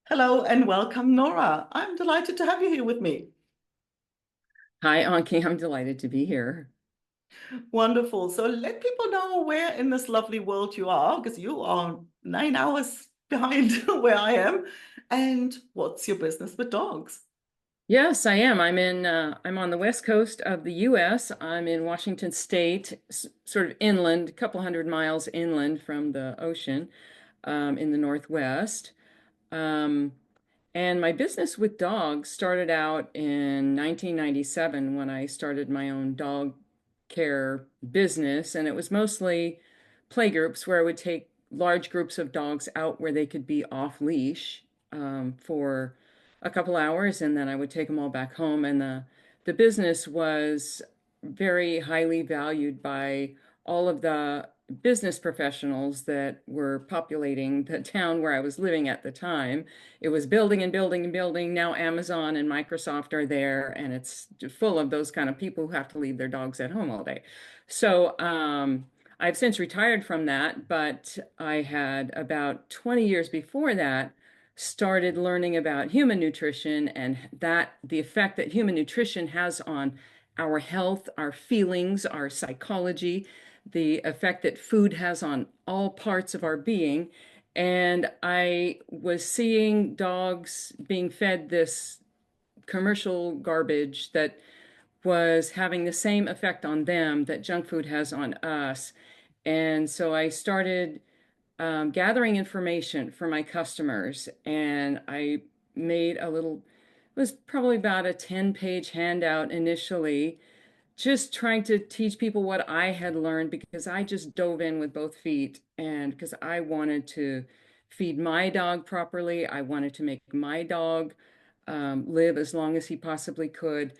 Hello and welcome, Nora. I'm delighted to have you here with me. Hi, Anki. I'm delighted to be here. Wonderful. So let people know where in this lovely world you are, because you are 9 hours behind where I am. And what's your business with dogs? Yes, I am. I'm on the west coast of the US. I'm in Washington State, sort of inland, a couple hundred miles inland from the ocean, in the Northwest. Um, and my business with dogs started out in 1997 when I started my own dog care business. And it was mostly play groups where I would take large groups of dogs out where they could be off leash for a couple hours. And then I would take them all back home. And the business was very highly valued by all of the business professionals that were populating the town where I was living at the time. It was building and building and building. Now Amazon and Microsoft are there, and it's full of those kind of people who have to leave their dogs at home all day. So I've since retired from that, but I had about 20 years before that started learning about human nutrition and that the effect that human nutrition has on our health, our feelings, our psychology, the effect that food has on all parts of our being. And I was seeing dogs being fed this commercial garbage that was having the same effect on them that junk food has on us. And so I started gathering information for my customers, and I made it was probably about a 10-page handout initially just trying to teach people what I had learned because I just dove in with both feet and because I wanted to feed my dog properly. I wanted to make my dog live as long as he possibly could.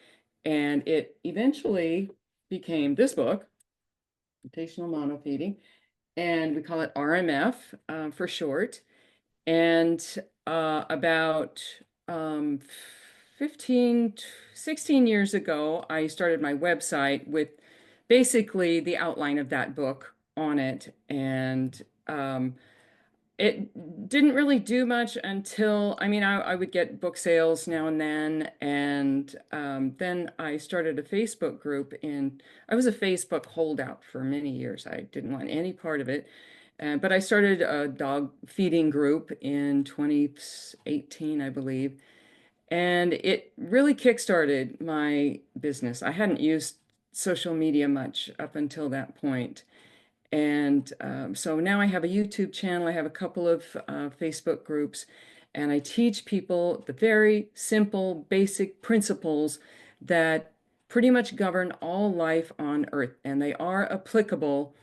And it eventually became this book, Rotational Monofeeding, and we call it RMF for short. And about um, 15, 16 years ago, I started my website with basically the outline of that book on it. And it didn't really do much until, I would get book sales now and then. And then I started a Facebook group, and I was a Facebook holdout for many years. I didn't want any part of it. But I started a dog feeding group in 2018, I believe, and it really kickstarted my business. I hadn't used social media much up until that point. And so now I have a YouTube channel, I have a couple of Facebook groups, and I teach people the very simple, basic principles that pretty much govern all life on Earth, and they are applicable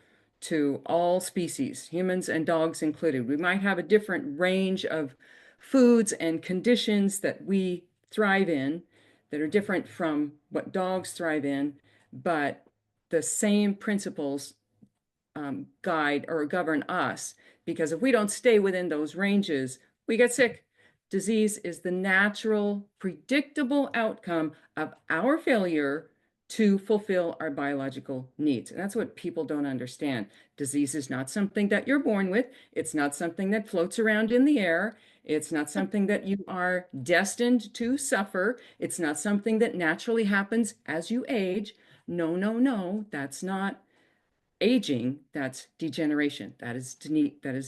to all species, humans and dogs included. We might have a different range of foods and conditions that we thrive in that are different from what dogs thrive in, but the same principles guide or govern us. Because if we don't stay within those ranges, we get sick. Disease is the natural, predictable outcome of our failure to fulfill our biological needs. And that's what people don't understand. Disease is not something that you're born with. It's not something that floats around in the air. It's not something that you are destined to suffer. It's not something that naturally happens as you age. No, no, no, that's not aging, that's degeneration, that is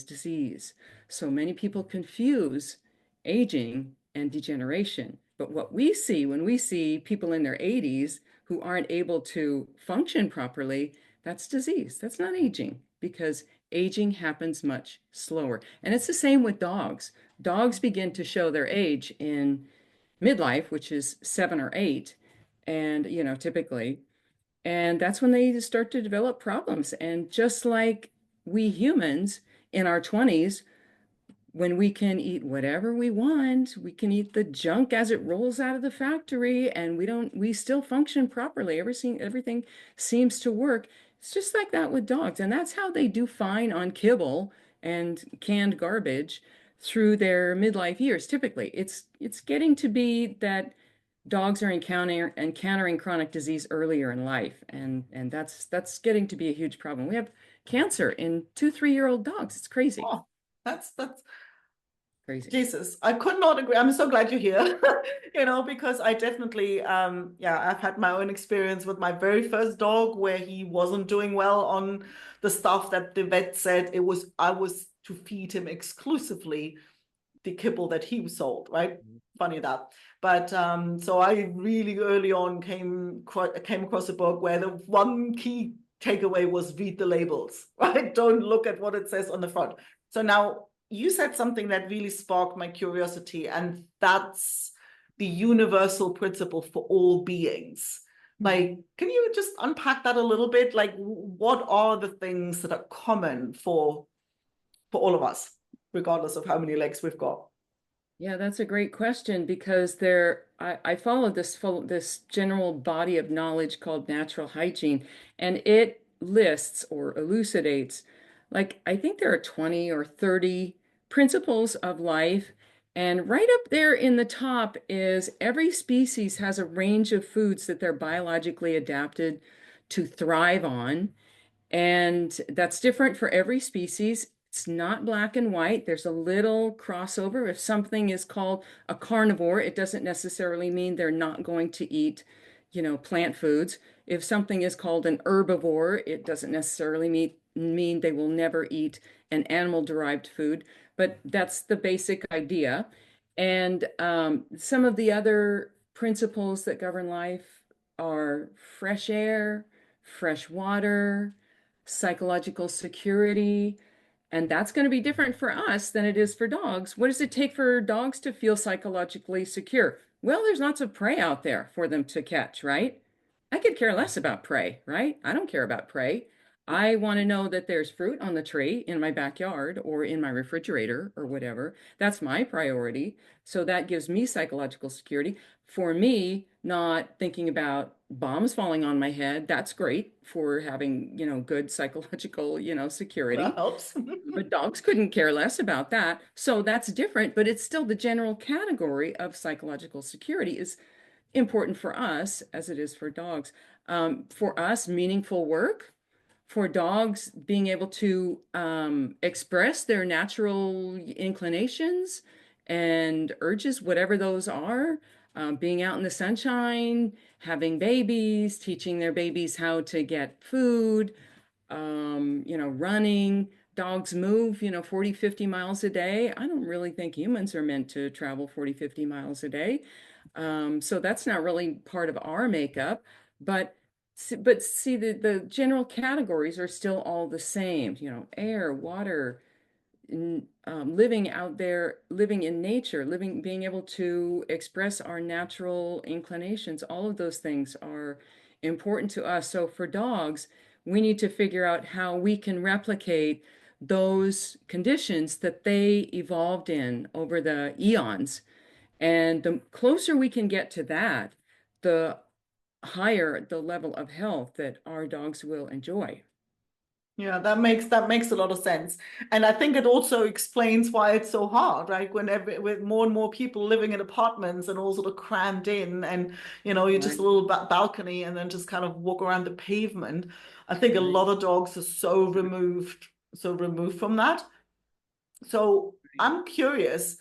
disease. So many people confuse aging and degeneration. But what we see when we see people in their 80s who aren't able to function properly, that's disease. That's not aging because aging happens much slower. And it's the same with dogs. Dogs begin to show their age in midlife, which is 7 or 8, and typically, and that's when they start to develop problems. And just like we humans in our 20s, when we can eat whatever we want, we can eat the junk as it rolls out of the factory, and we still function properly. Everything seems to work. It's just like that with dogs. And that's how they do fine on kibble and canned garbage through their midlife years. Typically, it's getting to be that dogs are encountering chronic disease earlier in life, and that's getting to be a huge problem. We have cancer in 2, 3-year-old dogs. It's crazy. Oh, that's Crazy. Jesus, I could not agree. I'm so glad you're here, because I definitely, yeah, I've had my own experience with my very first dog where he wasn't doing well on the stuff that the vet said I was to feed him exclusively the kibble that he was sold, right? Funny that. But so I really early on came across a book where the one key takeaway was read the labels, right? Don't look at what it says on the front. So now you said something that really sparked my curiosity, and that's the universal principle for all beings. Like, can you just unpack that a little bit? Like, what are the things that are common for all of us, regardless of how many legs we've got? Yeah, that's a great question because I follow this general body of knowledge called natural hygiene, and it lists or elucidates, like I think there are 20 or 30 principles of life. And right up there in the top is every species has a range of foods that they're biologically adapted to thrive on. And that's different for every species. It's not black and white. There's a little crossover. If something is called a carnivore, it doesn't necessarily mean they're not going to eat, plant foods. If something is called an herbivore, it doesn't necessarily mean they will never eat an animal-derived food. But that's the basic idea. And some of the other principles that govern life are fresh air, fresh water, psychological security. And that's going to be different for us than it is for dogs. What does it take for dogs to feel psychologically secure? Well, there's lots of prey out there for them to catch, right? I could care less about prey, right? I don't care about prey. I want to know that there's fruit on the tree in my backyard or in my refrigerator or whatever. That's my priority. So that gives me psychological security. For me, not thinking about bombs falling on my head, that's great for having, good psychological, That security. helps. But dogs couldn't care less about that. So that's different, but it's still the general category of psychological security is important for us as it is for dogs. For us, meaningful work. For dogs, being able to express their natural inclinations and urges, whatever those are, being out in the sunshine, having babies, teaching their babies how to get food, running. Dogs move, 40, 50 miles a day. I don't really think humans are meant to travel 40, 50 miles a day. So that's not really part of our makeup, but see the general categories are still all the same, air, water, living out there, living in nature, being able to express our natural inclinations. All of those things are important to us. So for dogs, we need to figure out how we can replicate those conditions that they evolved in over the eons. And the closer we can get to that, the higher the level of health that our dogs will enjoy. Yeah, that makes a lot of sense. And I think it also explains why it's so hard, right? With more and more people living in apartments and all sort of crammed in, and you're just Right, a little balcony and then just kind of walk around the pavement. I think a right. lot of dogs are so removed from that. So I'm curious.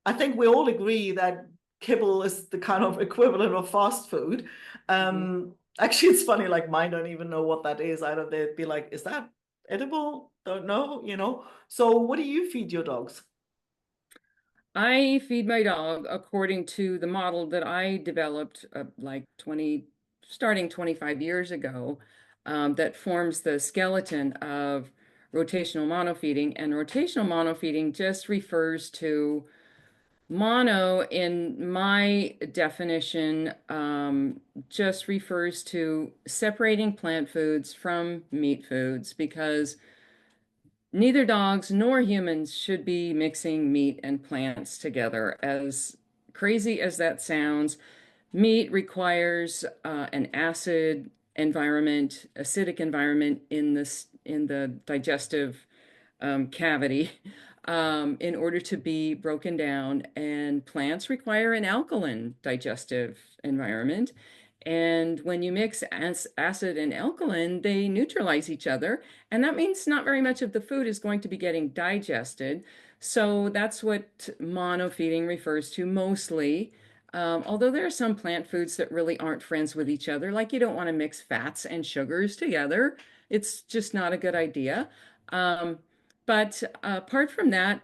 I think we all agree that kibble is the kind of equivalent of fast food. Mhm. Actually, it's funny, like mine don't even know what that is. Either they'd be like, is that edible? Don't know. So what do you feed your dogs? I feed my dog according to the model that I developed starting 25 years ago, that forms the skeleton of rotational monofeeding. And rotational monofeeding just refers to mono, in my definition, just refers to separating plant foods from meat foods because neither dogs nor humans should be mixing meat and plants together. As crazy as that sounds, meat requires an acidic environment in the digestive cavity in order to be broken down, and plants require an alkaline digestive environment. And when you mix acid and alkaline, they neutralize each other. And that means not very much of the food is going to be getting digested. So that's what mono feeding refers to mostly. Although there are some plant foods that really aren't friends with each other, like you don't want to mix fats and sugars together. It's just not a good idea. Um, but apart from that,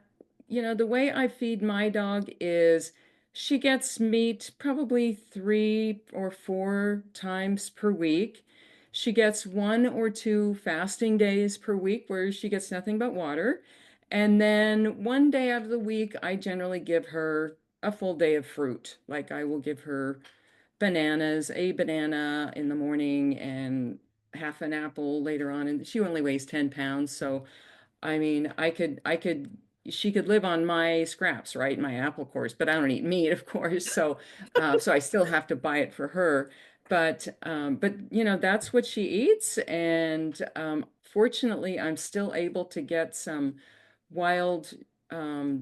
the way I feed my dog is she gets meat probably 3 or 4 times per week. She gets 1 or 2 fasting days per week where she gets nothing but water. And then one day out of the week, I generally give her a full day of fruit. Like I will give her bananas, a banana in the morning and half an apple later on. And she only weighs 10 pounds. So, I mean, she could live on my scraps, right? My apple cores, but I don't eat meat, of course. So I still have to buy it for her. But that's what she eats. And fortunately, I'm still able to get some wild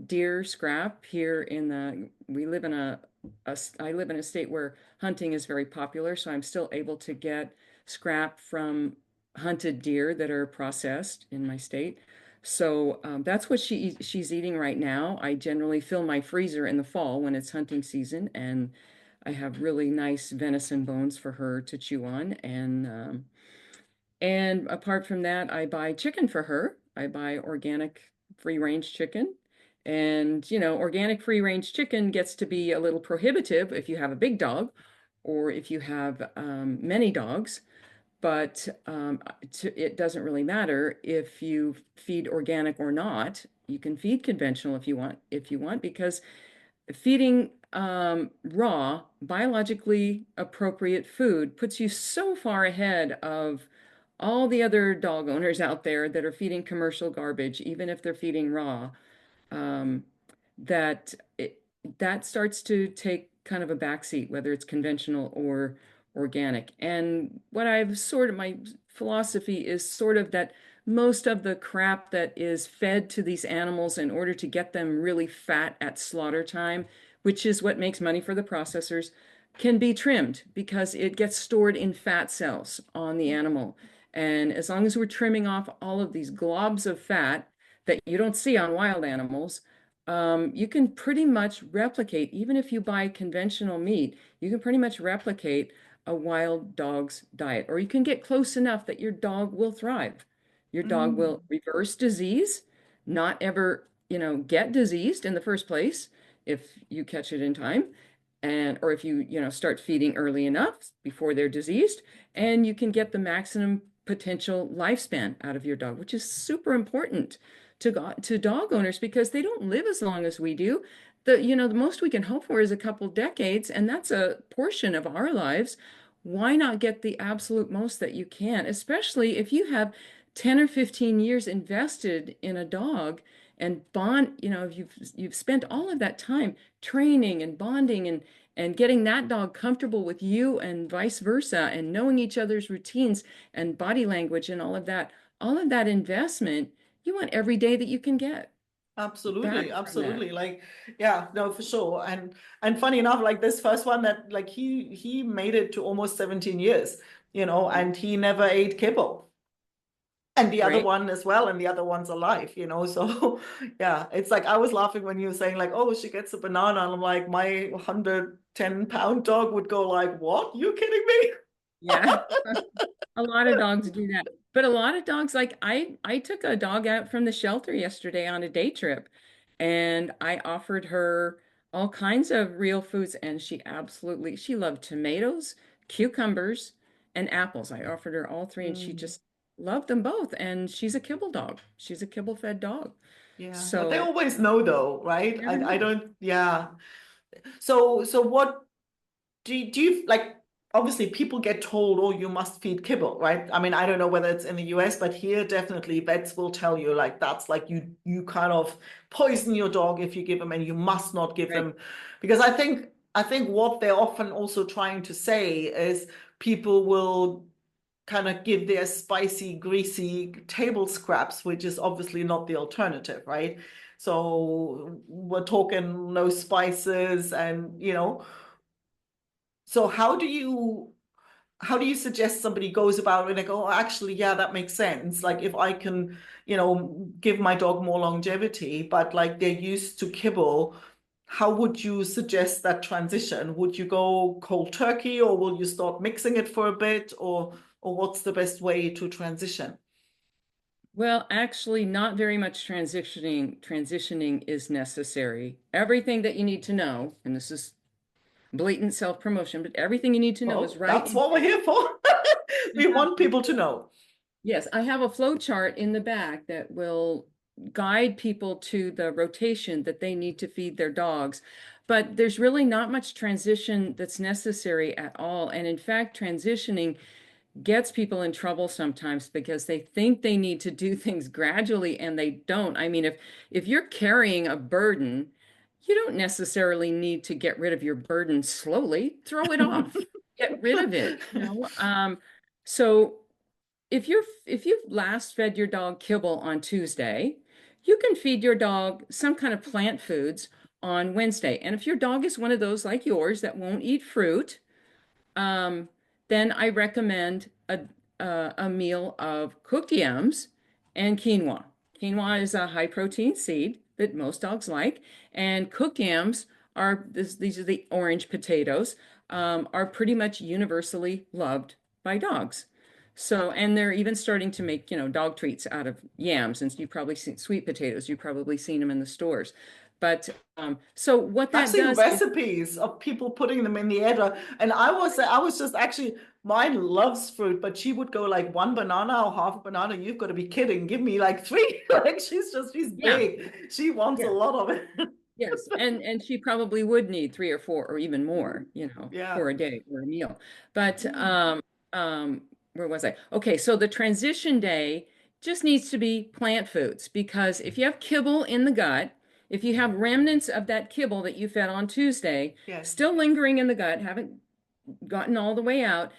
deer scrap here we live in I live in a state where hunting is very popular, so I'm still able to get scrap from hunted deer that are processed in my state. So that's what she's eating right now. I generally fill my freezer in the fall when it's hunting season, and I have really nice venison bones for her to chew on. And apart from that, I buy chicken for her. I buy organic free range chicken. And, organic free range chicken gets to be a little prohibitive if you have a big dog or if you have many dogs. But it doesn't really matter if you feed organic or not. You can feed conventional if you want, because feeding raw, biologically appropriate food puts you so far ahead of all the other dog owners out there that are feeding commercial garbage, even if they're feeding raw, um, that it, that starts to take kind of a backseat, whether it's conventional or organic. And my philosophy is sort of that most of the crap that is fed to these animals in order to get them really fat at slaughter time, which is what makes money for the processors, can be trimmed because it gets stored in fat cells on the animal. And as long as we're trimming off all of these globs of fat that you don't see on wild animals, you can pretty much replicate, even if you buy conventional meat, you can pretty much replicate a wild dog's diet, or you can get close enough that your dog will thrive. Your dog Mm. will reverse disease, not ever, get diseased in the first place if you catch it in time. Or if you start feeding early enough before they're diseased, and you can get the maximum potential lifespan out of your dog, which is super important to dog owners because they don't live as long as we do. The most we can hope for is a couple decades, and that's a portion of our lives. Why not get the absolute most that you can, especially if you have 10 or 15 years invested in a dog and bond, you've spent all of that time training and bonding and getting that dog comfortable with you and vice versa and knowing each other's routines and body language and all of that investment, you want every day that you can get back Absolutely, from that. absolutely. Like, yeah, no, for sure. And funny enough, like this first one that like he made it to almost 17 years, and he never ate kibble. And the other Great. one as well, and the other one's alive, So yeah, it's like I was laughing when you were saying like, oh, she gets a banana, and I'm like, my 110-pound dog would go like, what? You kidding me? Yeah. A lot of dogs do that. But a lot of dogs, like I took a dog out from the shelter yesterday on a day trip and I offered her all kinds of real foods and she loved tomatoes, cucumbers, and apples. I offered her all three and she Mm, just loved them both. And she's a kibble dog. She's a kibble fed dog. yeah, but they So always know though, right? you never I know. don't, yeah. So what do you like? Obviously, people get told, "Oh, you must feed kibble," right? I mean, I don't know whether it's in the US, but here definitely vets will tell you like that's like you kind of poison your dog if you give them, and you must not give Right. them, because I think what they're often also trying to say is people will kind of give their spicy, greasy table scraps, which is obviously not the alternative, right? So we're talking no spices and. So how do you suggest somebody goes about it and they go, oh, actually, yeah, that makes sense. Like if I can, give my dog more longevity, but like they're used to kibble, how would you suggest that transition? Would you go cold turkey or will you start mixing it for a bit or what's the best way to transition? Well, actually, not very much transitioning is necessary. Everything that you need to know, and this is blatant self-promotion, but everything you need to know is Well, right that's in what we're here for. I We have, want people to know. yes, I have a flow chart in the back that will guide people to the rotation that they need to feed their dogs. But there's really not much transition that's necessary at all. And in fact, transitioning gets people in trouble sometimes because they think they need to do things gradually and they don't. I mean, if you're carrying a burden, you don't necessarily need to get rid of your burden slowly. Throw it off. Get rid of it, you know. So if you've last fed your dog kibble on Tuesday, you can feed your dog some kind of plant foods on Wednesday. And if your dog is one of those like yours that won't eat fruit, um, then I recommend a meal of cooked yams and quinoa. Quinoa is a high protein seed that most dogs like, and cooked yams these are the orange potatoes, are pretty much universally loved by dogs. So, and they're even starting to make, dog treats out of yams, and you've probably seen sweet potatoes. You've probably seen them in the stores. But so what I've that seen does is, recipes of people putting them in the air. And I was just actually, mine loves fruit, but she would go like one banana or half a banana. You've got to be kidding. Give me like three. Like she's yeah, big. She wants a yeah. lot of it. Yes, and she probably would need three or four or even more, Yeah. for a day or a meal. But Mm. where was I? Okay, so the transition day just needs to be plant foods because if you have kibble in the gut, if you have remnants of that kibble that you fed on Tuesday Yes. still lingering in the gut, haven't gotten all the way out,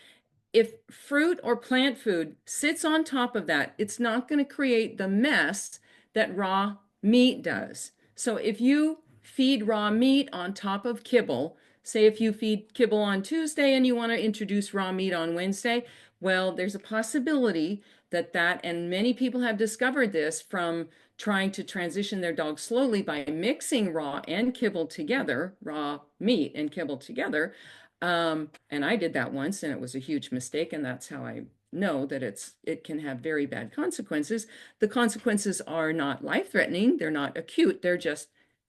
if fruit or plant food sits on top of that, it's not going to create the mess that raw meat does. So if you feed raw meat on top of kibble, say if you feed kibble on Tuesday and you want to introduce raw meat on Wednesday, well, there's a possibility and many people have discovered this from trying to transition their dog slowly by mixing raw and kibble together, raw meat and kibble together, and I did that once and it was a huge mistake. And that's how I know that it can have very bad consequences. The consequences are not life-threatening, they're not acute, they're just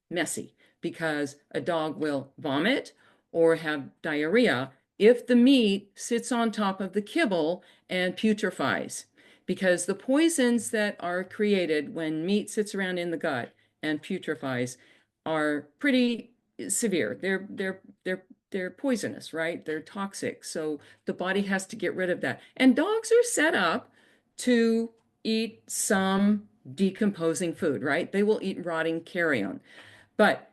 messy because a dog will vomit or have diarrhea if the meat sits on top of the kibble and putrefies. Because the poisons that are created when meat sits around in the gut and putrefies are pretty severe. They're poisonous, right? They're toxic. So the body has to get rid of that. And dogs are set up to eat some decomposing food, right? They will eat rotting carrion. But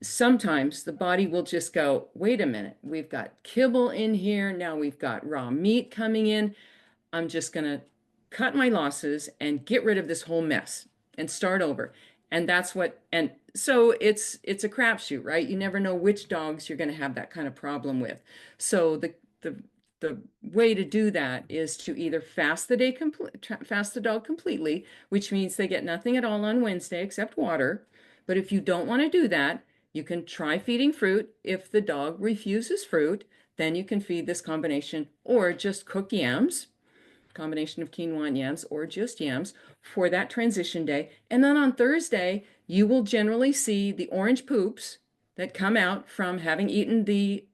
sometimes the body will just go, wait a minute, we've got kibble in here. Now we've got raw meat coming in. I'm just going to cut my losses and get rid of this whole mess and start over. And so it's a crapshoot, right? You never know which dogs you're going to have that kind of problem with. So the way to do that is to either fast the dog completely, which means they get nothing at all on Wednesday except water. But if you don't want to do that, you can try feeding fruit. If the dog refuses fruit, then you can feed this combination or just cook yams, combination of quinoa and yams, or just yams for that transition day. And then on Thursday, you will generally see the orange poops that come out from having eaten the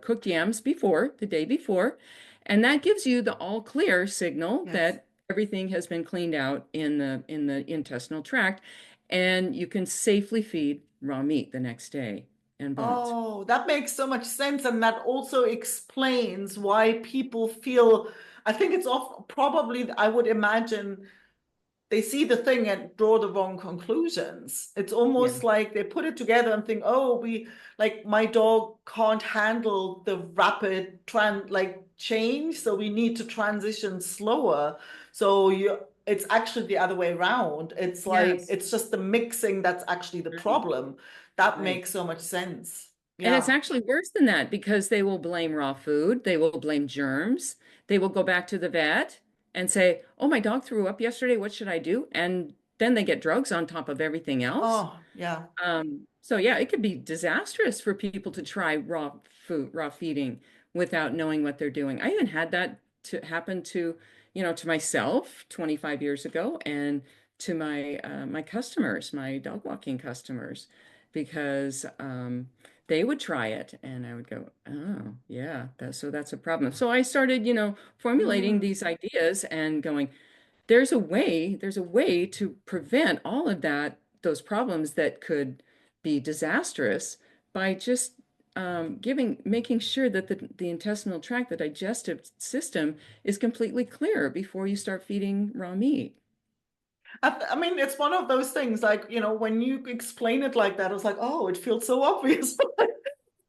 cooked yams the day before. And that gives you the all clear signal Yes. that everything has been cleaned out in the intestinal tract. And you can safely feed raw meat the next day and bones. Oh, that makes so much sense. And that also explains why people feel, I think it's off probably, I would imagine they see the thing and draw the wrong conclusions. It's Yeah. almost like they put it together and think, oh, like my dog can't handle the rapid change, so we need to transition slower. So it's actually the other way around. It's like Yes. it's just the mixing that's actually the Right. problem. That Right. makes so much sense. And it's Yeah. actually worse than that because they will blame raw food, they will blame germs, they will go back to the vet and say, "Oh, my dog threw up yesterday. What should I do?" And then they get drugs on top of everything else. Oh, yeah. So yeah, it could be disastrous for people to try raw food, raw feeding without knowing what they're doing. I even had that to happen to, to myself 25 years ago and to my customers, my dog walking customers, because they would try it and I would go, "Oh, yeah, so that's a problem." So I started, formulating Mm. these ideas and going, there's a way to prevent all of those problems that could be disastrous by just making sure that the intestinal tract, the digestive system, is completely clear before you start feeding raw meat. I mean, it's one of those things like, when you explain it like that, it's like, oh, it feels so obvious.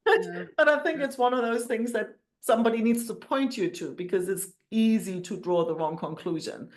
Yeah. But I think it's one of those things that somebody needs to point you to because it's easy to draw the wrong conclusion,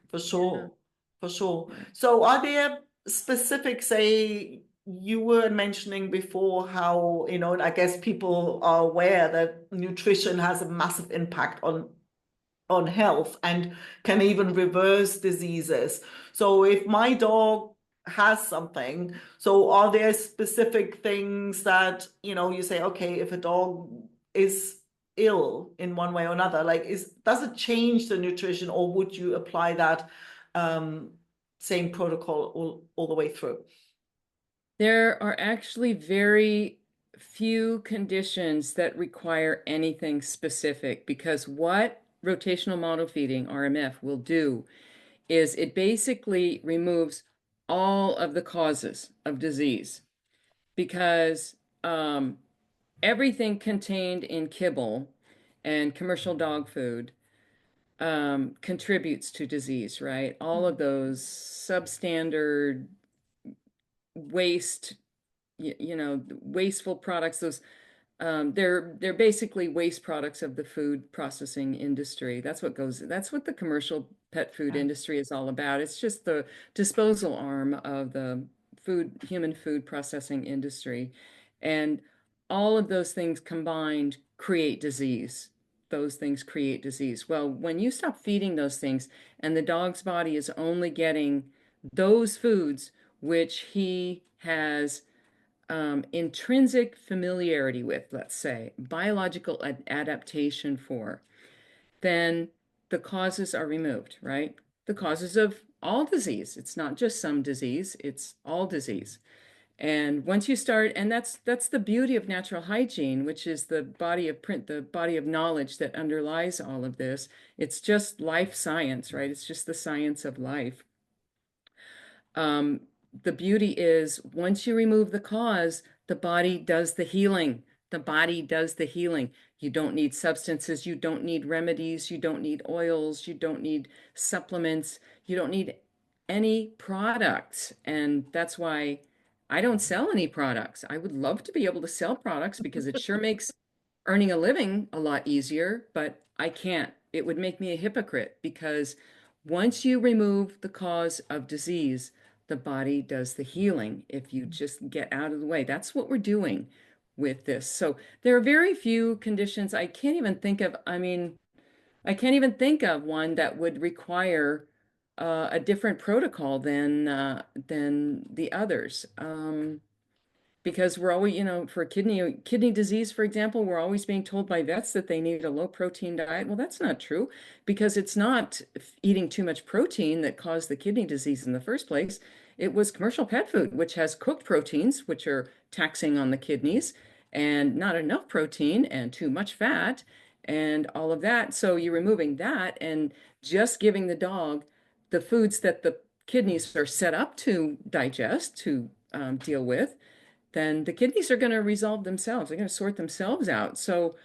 for Yeah. sure. For sure. Yeah. So are there specific, say, you were mentioning before how, I guess people are aware that nutrition has a massive impact on health and can even reverse diseases. So if my dog has something, so are there specific things that, you say, okay, if a dog is ill in one way or another, like does it change the nutrition or would you apply that um, same protocol all the way through? There are actually very few conditions that require anything specific because what rotational model feeding, RMF, will do is it basically removes all of the causes of disease because everything contained in kibble and commercial dog food contributes to disease, right? All of Mm. those substandard waste, wasteful products, they're basically waste products of the food processing industry. That's what the commercial pet food Yeah. industry is all about. It's just the disposal arm of the human food processing industry. And all of those things combined create disease. Those things create disease. Well, when you stop feeding those things and the dog's body is only getting those foods which he has intrinsic familiarity with, let's say, biological adaptation for, then the causes are removed, right? The causes of all disease. It's not just some disease, it's all disease. And once you start, and that's the beauty of natural hygiene, which is the body of knowledge that underlies all of this. It's just life science, right? It's just the science of life. Um, the beauty is once you remove the cause, the body does the healing. The body does the healing. You don't need substances, you don't need remedies, you don't need oils, you don't need supplements, you don't need any products. And that's why I don't sell any products. I would love to be able to sell products because it sure makes earning a living a lot easier, but I can't. It would make me a hypocrite because once you remove the cause of disease, the body does the healing if you just get out of the way. That's what we're doing with this. So there are very few conditions I can't even think of. I mean, I can't even think of one that would require a different protocol than the others. Because we're always, for kidney disease, for example, we're always being told by vets that they need a low protein diet. Well, that's not true because it's not eating too much protein that caused the kidney disease in the first place. It was commercial pet food, which has cooked proteins, which are taxing on the kidneys, and not enough protein and too much fat and all of that. So you're removing that and just giving the dog the foods that the kidneys are set up to digest, to deal with, then the kidneys are going to resolve themselves. They're going to sort themselves out. So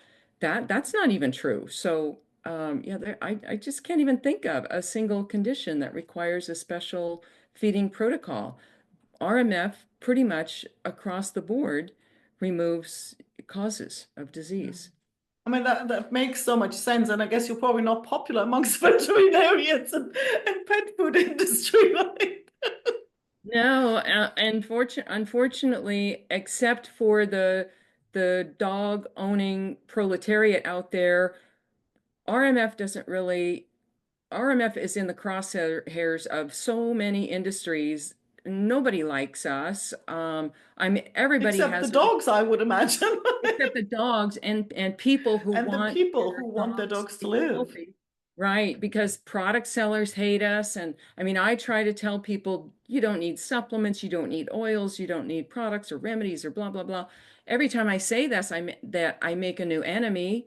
that's not even true. So yeah, I just can't even think of a single condition that requires a special feeding protocol. RMF pretty much across the board removes causes of Yeah. disease. I mean, that makes so much sense. And I guess you're probably not popular amongst veterinarians and pet food industry, right? No, unfortunately, except for the dog owning proletariat out there, RMF doesn't really, RMF is in the crosshairs of so many industries. Nobody likes us. Everybody Except the has their, dogs, I would imagine. except the dogs and people who And the want people their who want their dogs to dogs to be live. healthy. Right, because product sellers hate us. And I mean, I try to tell people you don't need supplements, you don't need oils, you don't need products or remedies or blah, blah, blah. Every time I say this, that I make a new enemy.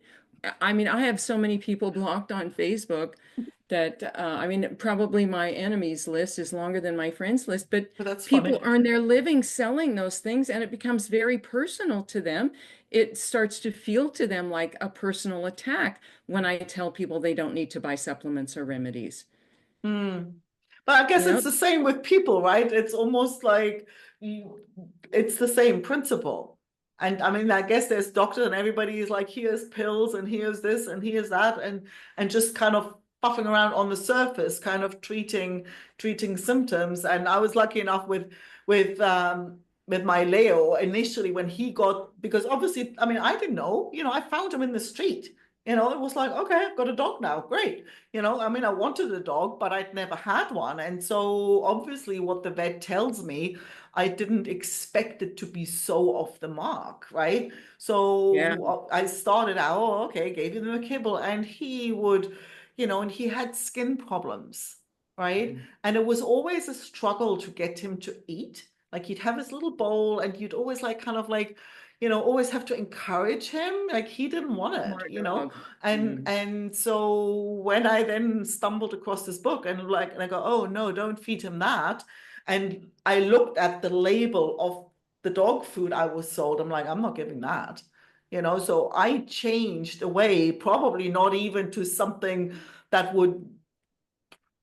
I mean, I have so many people blocked on Facebook that I mean, probably my enemies list is longer than my friends list, but But that's people funny. earn their living selling those things and it becomes very personal to them. It starts to feel to them like a personal attack when I tell people they don't need to buy supplements or remedies. Mm. But I guess You know, it's the same with people, right? It's almost like it's the same principle. And I mean, I guess there's doctors and everybody is like, here's pills and here's this and here's that, and just kind of puffing around on the surface, kind of treating symptoms. And I was lucky enough with my Leo initially when he got, because obviously, I mean, I didn't know, I found him in the street. It was like, okay, I've got a dog now. Great. I mean, I wanted a dog, but I'd never had one. And so obviously what the vet tells me, I didn't expect it to be so off the mark, right? yeah, So I started out, oh, okay, gave him a kibble, and he would, and he had skin problems, right? And it was always a struggle to get him to eat. Like he'd have his little bowl and you'd always like kind of like, always have to encourage him. Like he didn't want it, smart dog. and Mm. and so when I then stumbled across this book and I go, oh no, don't feed him that. And I looked at the label of the dog food I was sold. I'm like, I'm not giving that. So I changed away, probably not even to something that would,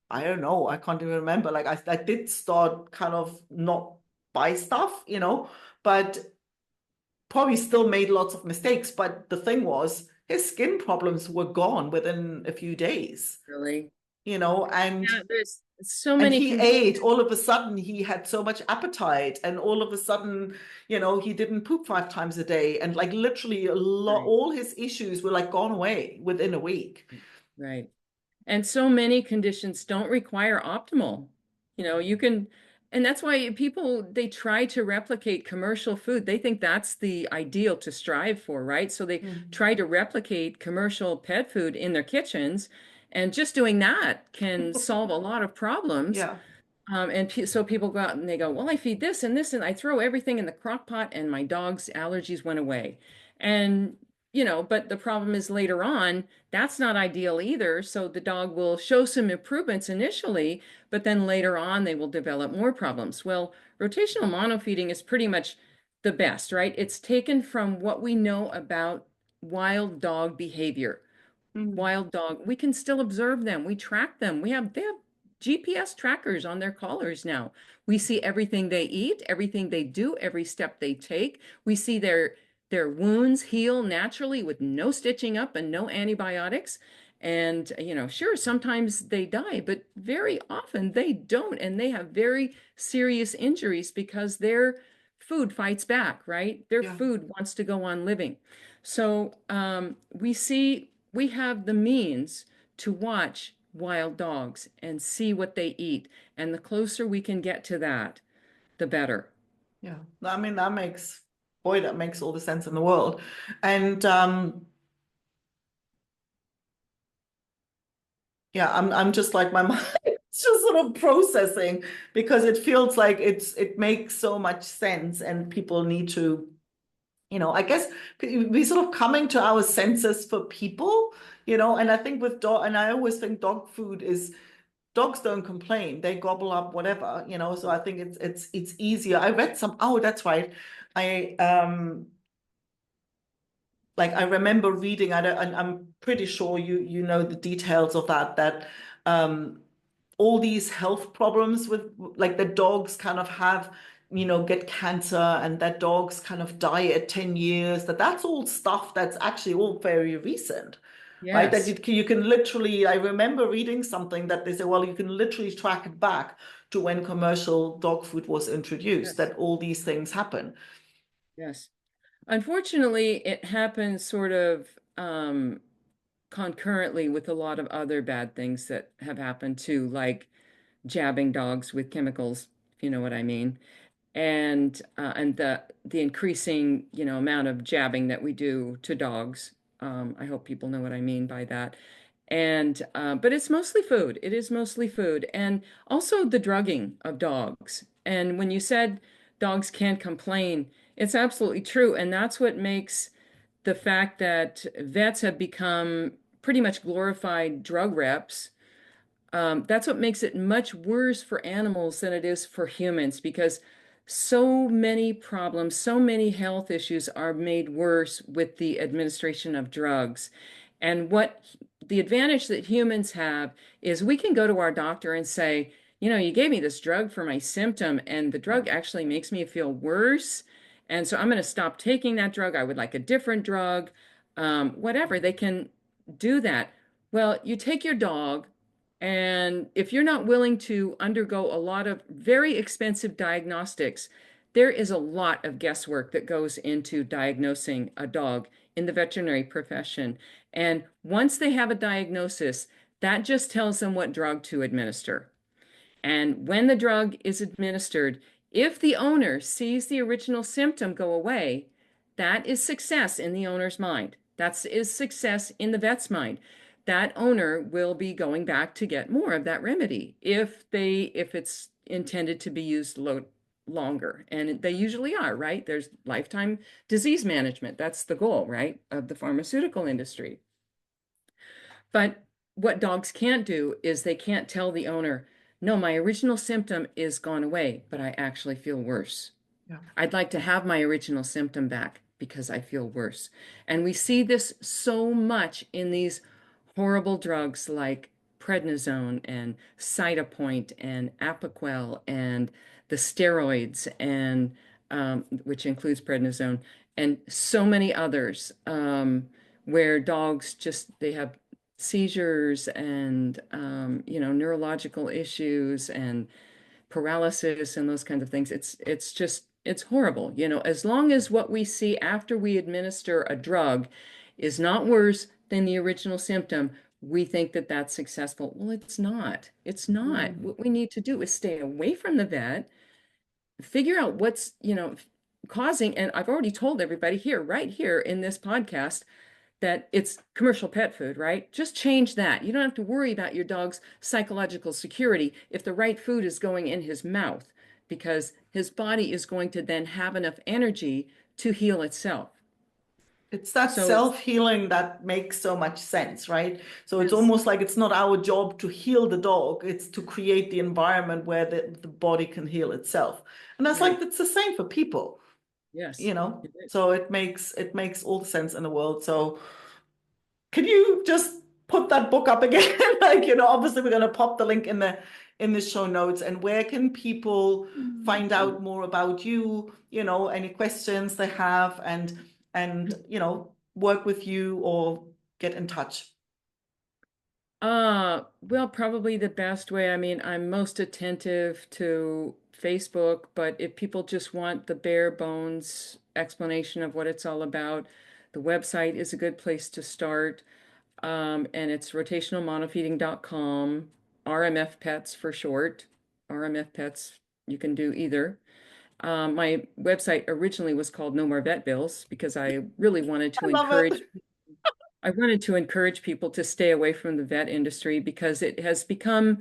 I don't know, I can't even remember. Like I did start kind of not buy stuff, but probably still made lots of mistakes. But the thing was, his skin problems were gone within a few days, Really. you know, and Yeah, there's so and many he ate. conditions. All of a sudden, he had so much appetite, and all of a sudden, he didn't poop 5 times a day, and like literally a lot, Right, all his issues were like gone away within a week. right. And so many conditions don't require optimal. You can, and that's why people, they try to replicate commercial food. They think that's the ideal to strive for, right? So they Mm. try to replicate commercial pet food in their kitchens. And just doing that can solve a lot of problems. Yeah, So people go out and they go, well, I feed this, and I throw everything in the crock pot, and my dog's allergies went away. And, but the problem is later on, that's not ideal either. So the dog will show some improvements initially, but then later on, they will develop more problems. Well, rotational monofeeding is pretty much the best, right? It's taken from what we know about wild dog behavior. mm. Wild dog, we can still observe them. We track them. They have GPS trackers on their collars now. We see everything they eat, everything they do, every step they take. We see their wounds heal naturally with no stitching up and no antibiotics. And, sure, sometimes they die, but very often they don't. And they have very serious injuries because their food fights back, right? Their Yeah. food wants to go on living. So we have the means to watch wild dogs and see what they eat. And the closer we can get to that, the better. Yeah, I mean that makes all the sense in the world. And yeah, I'm just like my mind it's just sort of processing because it feels like it makes so much sense and people need to, I guess we sort of coming to our senses for people, and I think with dog, and I always think dog food is dogs don't complain. They gobble up whatever, so I think it's easier. I read oh, that's right. I like I remember reading, and I'm pretty sure you know the details of that um all these health problems with like the dogs kind of have, get cancer and that dogs kind of die at 10 years, that's all stuff that's actually all very recent, right? That Yes, you can literally, I remember reading something that they say, well, you can literally track it back to when commercial dog food was introduced, yes, that all these things happen. yes. Unfortunately, it happens sort of concurrently with a lot of other bad things that have happened too, like jabbing dogs with chemicals, if you know what I mean, and the increasing, amount of jabbing that we do to dogs. I hope people know what I mean by that. And but it's mostly food. It is mostly food, and also the drugging of dogs. And when you said dogs can't complain, it's absolutely true. And that's what makes the fact that vets have become pretty much glorified drug reps. That's what makes it much worse for animals than it is for humans because so many problems, so many health issues are made worse with the administration of drugs. And what the advantage that humans have is we can go to our doctor and say, you gave me this drug for my symptom, and the drug actually makes me feel worse. And so I'm going to stop taking that drug. I would like a different drug, whatever. They can do that. Well, you take your dog. And if you're not willing to undergo a lot of very expensive diagnostics, there is a lot of guesswork that goes into diagnosing a dog in the veterinary profession. And once they have a diagnosis, that just tells them what drug to administer. And when the drug is administered, if the owner sees the original symptom go away, that is success in the owner's mind. That is success in the vet's mind. That owner will be going back to get more of that remedy if it's intended to be used longer. And they usually are, right? There's lifetime disease management. That's the goal, right, of the pharmaceutical industry. But what dogs can't do is they can't tell the owner, no, my original symptom is gone away, but I actually feel worse. Yeah. I'd like to have my original symptom back because I feel worse. And we see this so much in these horrible drugs like prednisone and Cytopoint and Apoquel and the steroids and which includes prednisone and so many others where dogs just they have seizures and neurological issues and paralysis and those kinds of things. It's just it's horrible. As long as what we see after we administer a drug is not worse than the original symptom, we think that that's successful. Well, it's not. It's not. What we need to do is stay away from the vet, figure out what's, causing, and I've already told everybody here, right here in this podcast, that it's commercial pet food, right? Just change that. You don't have to worry about your dog's psychological security if the right food is going in his mouth, because his body is going to then have enough energy to heal itself. It's that So it's, self-healing that makes so much sense, right? So it's yes, almost like it's not our job to heal the dog, it's to create the environment where the body can heal itself. And that's like right. it's the same for people, Yes. It is. So it makes all the sense in the world. So can you just put that book up again? Like, obviously we're going to pop the link in the show notes. And where can people find out more about you, any questions they have and work with you or get in touch? Well, probably the best way. I mean, I'm most attentive to Facebook, but if people just want the bare bones explanation of what it's all about, the website is a good place to start. And it's rotationalmonofeeding.com, RMF Pets for short. RMF Pets, you can do either. My website originally was called No More Vet Bills because I really wanted I to love encourage it. I wanted to encourage people to stay away from the vet industry because it has become,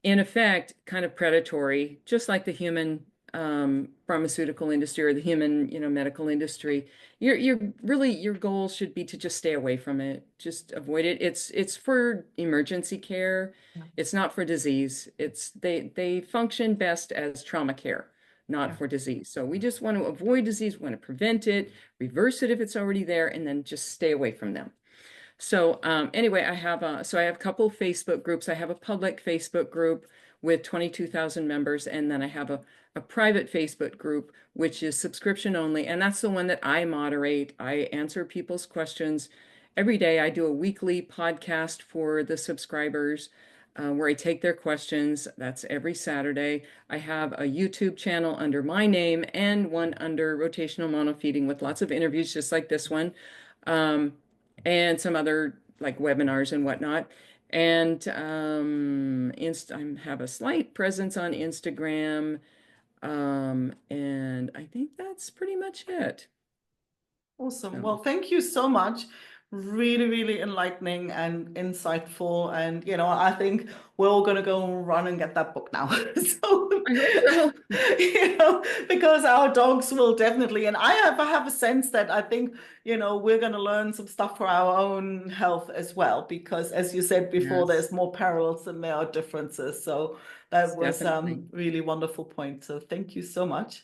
in effect, kind of predatory, just like the human pharmaceutical industry or the human, medical industry. You're really your goal should be to just stay away from it, just avoid it. It's for emergency care. Yeah, It's not for disease. They function best as trauma care, not yeah. for disease. So we just want to avoid disease, we want to prevent it, reverse it if it's already there, and then just stay away from them. So anyway, I have a couple of Facebook groups. I have a public Facebook group with 22,000 members, and then I have a private Facebook group, which is subscription only. And that's the one that I moderate. I answer people's questions every day. I do a weekly podcast for the subscribers. where I take their questions. That's every Saturday. I have a YouTube channel under my name and one under Rotational Monofeeding with lots of interviews, just like this one, um, and some other like webinars and whatnot. And I have a slight presence on Instagram. And I think that's pretty much it. Awesome. So Well, thank you so much. Really, really enlightening and insightful. And, I think we're all going to go and run and get that book now. So, I hope so. because our dogs will definitely, and I have a sense that I think, we're going to learn some stuff for our own health as well, because as you said before, Yes, there's more parallels than there are differences. So that was definitely. really wonderful point. So thank you so much.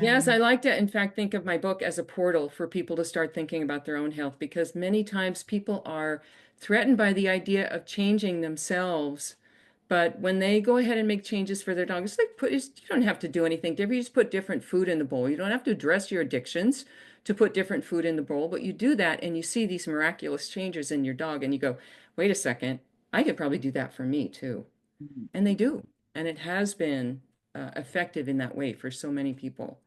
Yes, I And like to, in fact, think of my book as a portal for people to start thinking about their own health because many times people are threatened by the idea of changing themselves. But when they go ahead and make changes for their dog, it's like you don't have to do anything different. You just put different food in the bowl. You don't have to address your addictions to put different food in the bowl, but you do that and you see these miraculous changes in your dog and you go, wait a second, I could probably do that for me too. And they do. And it has been effective in that way for so many people.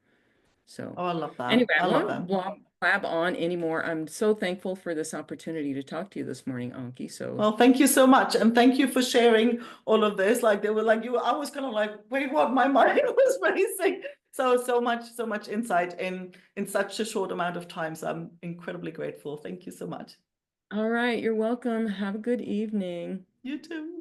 So oh, I love that. anyway, I I love won't that. blab on anymore. I'm so thankful for this opportunity to talk to you this morning, Anki. So Well, thank you so much. And thank you for sharing all of this. Like they were like you, I was kind of like, wait, what? My mind was racing. So much insight in such a short amount of time. So I'm incredibly grateful. Thank you so much. all right, you're welcome. Have a good evening. You too.